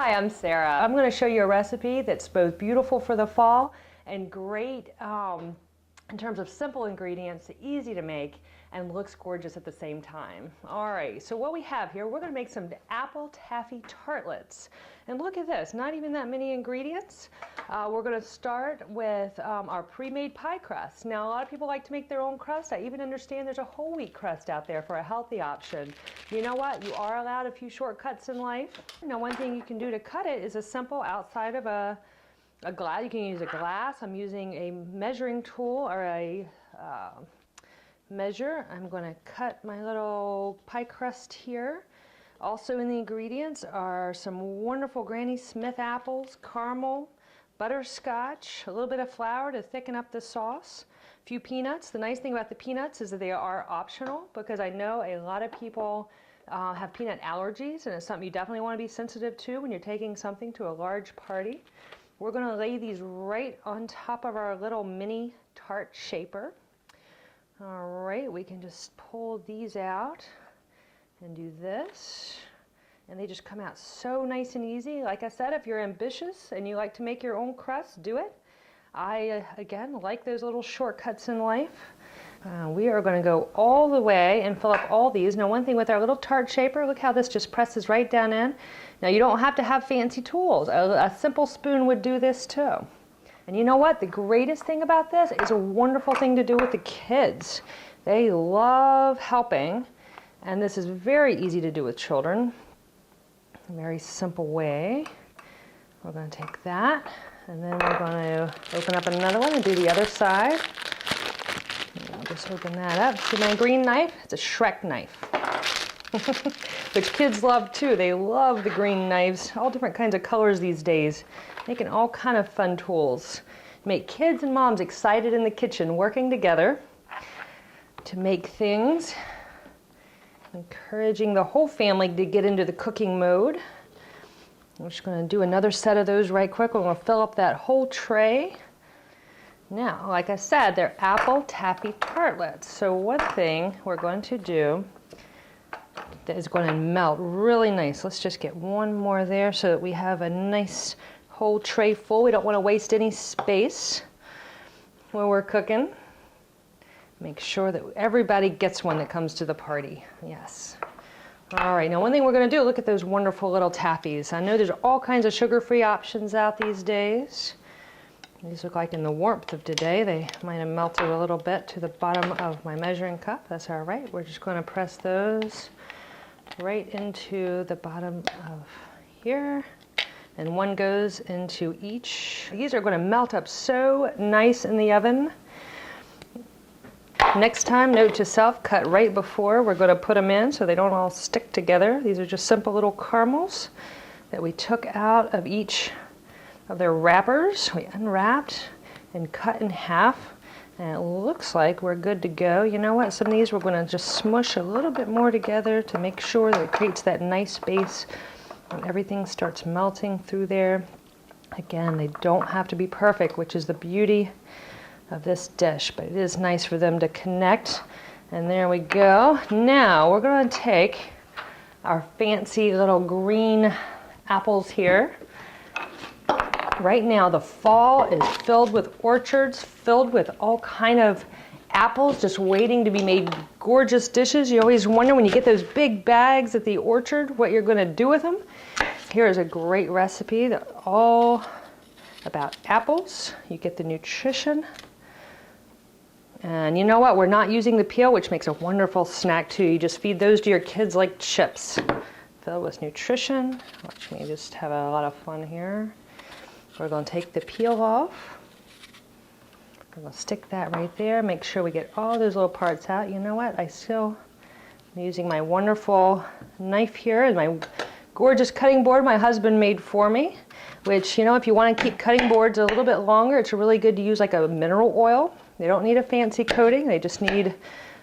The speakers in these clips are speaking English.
Hi, I'm Sarah. I'm going to show you a recipe that's both beautiful for the fall and great in terms of simple ingredients, easy to make, and looks gorgeous at the same time. All right, so what we have here, we're going to make some apple taffy tartlets. And look at this, not even that many ingredients. We're going to start with our pre-made pie crust. Now, a lot of people like to make their own crust. I even understand there's a whole wheat crust out there for a healthy option. You know what? You are allowed a few shortcuts in life. Now, one thing you can do to cut it is a simple outside of a glass. You can use a glass. I'm using a measuring tool or a measure. I'm going to cut my little pie crust here. Also in the ingredients are some wonderful Granny Smith apples, caramel, butterscotch, a little bit of flour to thicken up the sauce, a few peanuts. The nice thing about the peanuts is that they are optional, because I know a lot of people have peanut allergies, and it's something you definitely want to be sensitive to when you're taking something to a large party. We're going to lay these right on top of our little mini tart shaper. All right, we can just pull these out and do this, and they just come out so nice and easy. Like I said, if you're ambitious and you like to make your own crust, do it. I, again, like those little shortcuts in life. We are going to go all the way and fill up all these. Now, one thing with our little tart shaper, look how this just presses right down in. Now, you don't have to have fancy tools. A simple spoon would do this too. And you know what? The greatest thing about this is a wonderful thing to do with the kids. They love helping, and this is very easy to do with children. A very simple way. We're going to take that, and then we're going to open up another one and do the other side. I'll just open that up. See my green knife? It's a Shrek knife, which kids love too. They love the green knives, all different kinds of colors these days, making all kind of fun tools. Make kids and moms excited in the kitchen, working together to make things, encouraging the whole family to get into the cooking mode. I'm just going to do another set of those right quick. We're going to fill up that whole tray. Now, like I said, they're apple taffy tartlets. So one thing we're going to do that is going to melt really nice. Let's just get one more there so that we have a nice whole tray full. We don't want to waste any space when we're cooking. Make sure that everybody gets one that comes to the party. Yes. All right, now one thing we're going to do, look at those wonderful little taffies. I know there's all kinds of sugar-free options out these days. These look like in the warmth of today, they might have melted a little bit to the bottom of my measuring cup. That's all right. We're just going to press those right into the bottom of here. And one goes into each. These are going to melt up so nice in the oven. Next time, note to self, cut right before we're going to put them in so they don't all stick together. These are just simple little caramels that we took out of each of their wrappers. We unwrapped and cut in half, and it looks like we're good to go. You know what? Some of these we're going to just smush a little bit more together to make sure that it creates that nice base and everything starts melting through there. Again, they don't have to be perfect, which is the beauty of this dish, but it is nice for them to connect. And there we go. Now we're going to take our fancy little green apples here. Right now the fall is filled with orchards, filled with all kind of apples just waiting to be made gorgeous dishes. You always wonder when you get those big bags at the orchard what you're going to do with them. Here is a great recipe that's all about apples. You get the nutrition. And you know what? We're not using the peel, which makes a wonderful snack too. You just feed those to your kids like chips. Filled with nutrition. Watch me just have a lot of fun here. We're going to take the peel off. We're going to stick that right there. Make sure we get all those little parts out. You know what? I'm using my wonderful knife here and my gorgeous cutting board my husband made for me, which, you know, if you want to keep cutting boards a little bit longer, it's really good to use like a mineral oil. They don't need a fancy coating. They just need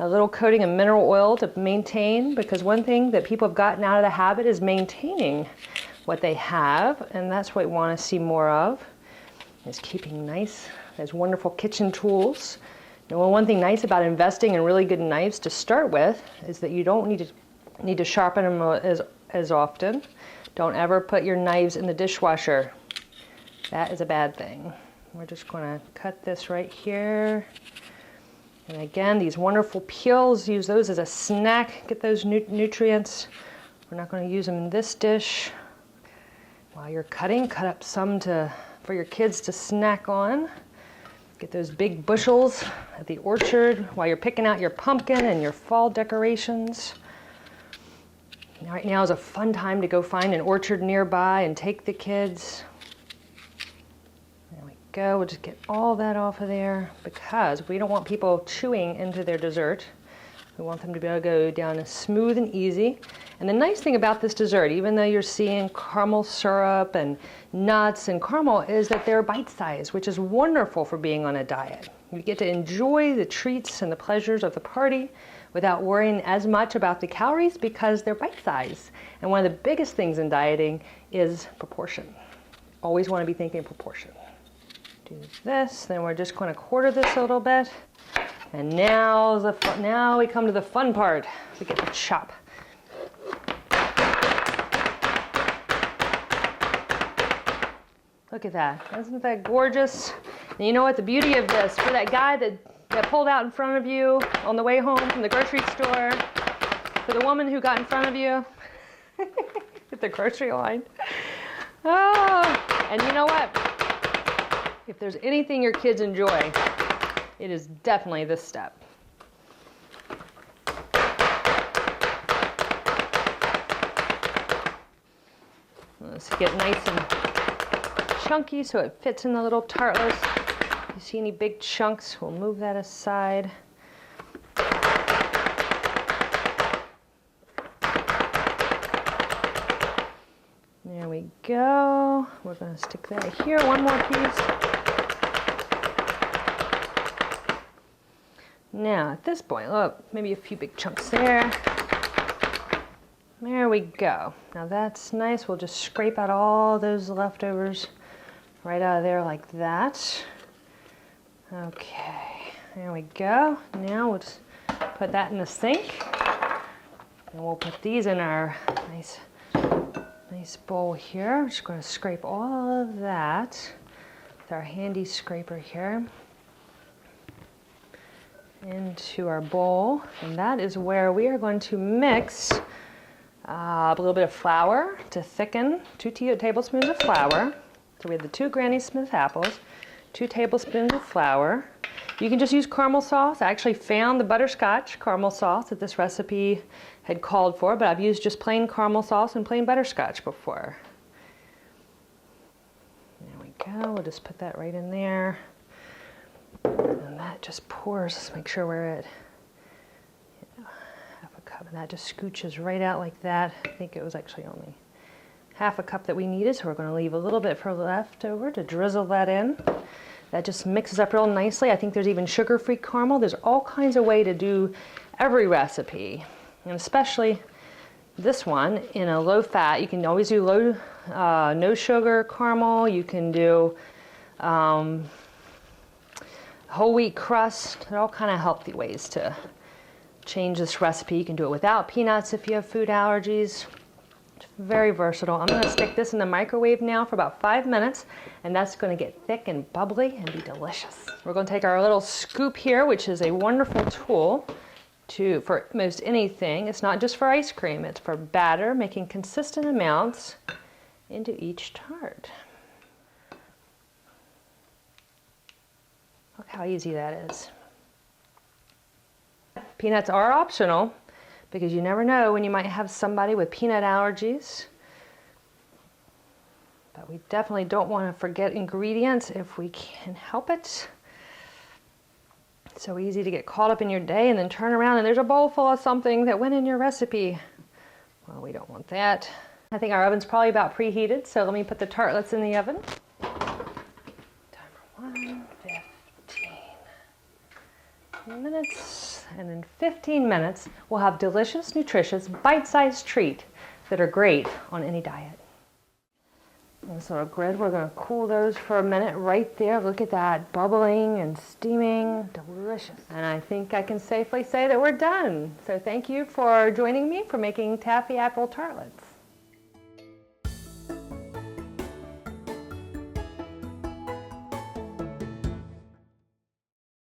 a little coating of mineral oil to maintain, because one thing that people have gotten out of the habit is maintaining what they have, and that's what we want to see more of, is keeping nice. There's wonderful kitchen tools. And one thing nice about investing in really good knives to start with is that you don't need to sharpen them as often. Don't ever put your knives in the dishwasher. That is a bad thing. We're just going to cut this right here. And again, these wonderful peels, use those as a snack, get those nutrients. We're not going to use them in this dish. While you're cutting, cut up some for your kids to snack on. Get those big bushels at the orchard while you're picking out your pumpkin and your fall decorations. Right now is a fun time to go find an orchard nearby and take the kids. There we go. We'll just get all that off of there because we don't want people chewing into their dessert. We want them to be able to go down smooth and easy. And the nice thing about this dessert, even though you're seeing caramel syrup and nuts and caramel, is that they're bite-sized, which is wonderful for being on a diet. You get to enjoy the treats and the pleasures of the party without worrying as much about the calories because they're bite-sized. And one of the biggest things in dieting is proportion. Always want to be thinking proportion. Do this, then we're just going to quarter this a little bit. And now we come to the fun part. We get to chop. Look at that. Isn't that gorgeous? And you know what the beauty of this, for that guy that pulled out in front of you on the way home from the grocery store, for the woman who got in front of you at the grocery line. Oh, and you know what? If there's anything your kids enjoy, it is definitely this step. Let's get nice and chunky so it fits in the little tartlets. If you see any big chunks, we'll move that aside. There we go. We're going to stick that here, one more piece. Now, at this point, look, maybe a few big chunks there. There we go. Now that's nice. We'll just scrape out all those leftovers right out of there like that. Okay, there we go. Now we'll just put that in the sink. And we'll put these in our nice bowl here. I'm just going to scrape all of that with our handy scraper here into our bowl, and that is where we are going to mix a little bit of flour to thicken, 2 tablespoons of flour. So we have the 2 Granny Smith apples, 2 tablespoons of flour. You can just use caramel sauce. I actually found the butterscotch caramel sauce that this recipe had called for, but I've used just plain caramel sauce and plain butterscotch before. There we go. We'll just put that right in there. And that just pours. Let's make sure we're at half a cup. And that just scooches right out like that. I think it was actually only half a cup that we needed, so we're going to leave a little bit for leftover to drizzle that in. That just mixes up real nicely. I think there's even sugar-free caramel. There's all kinds of ways to do every recipe, and especially this one in a low fat. You can always do low, no sugar caramel. You can do whole wheat crust. They're all kind of healthy ways to change this recipe. You can do it without peanuts if you have food allergies. It's very versatile. I'm going to stick this in the microwave now for about 5 minutes, and that's going to get thick and bubbly and be delicious. We're going to take our little scoop here, which is a wonderful tool for most anything. It's not just for ice cream, it's for batter, making consistent amounts into each tart. Look how easy that is. Peanuts are optional because you never know when you might have somebody with peanut allergies. But we definitely don't want to forget ingredients if we can help it. It's so easy to get caught up in your day and then turn around and there's a bowl full of something that went in your recipe. Well, we don't want that. I think our oven's probably about preheated, so let me put the tartlets in the oven. Timer 1:15 minutes, and in 15 minutes we'll have delicious, nutritious, bite-sized treat that are great on any diet. And so a grid, we're going to cool those for a minute right there. Look at that, bubbling and steaming, delicious. And I think I can safely say that we're done. So thank you for joining me for making taffy apple tartlets.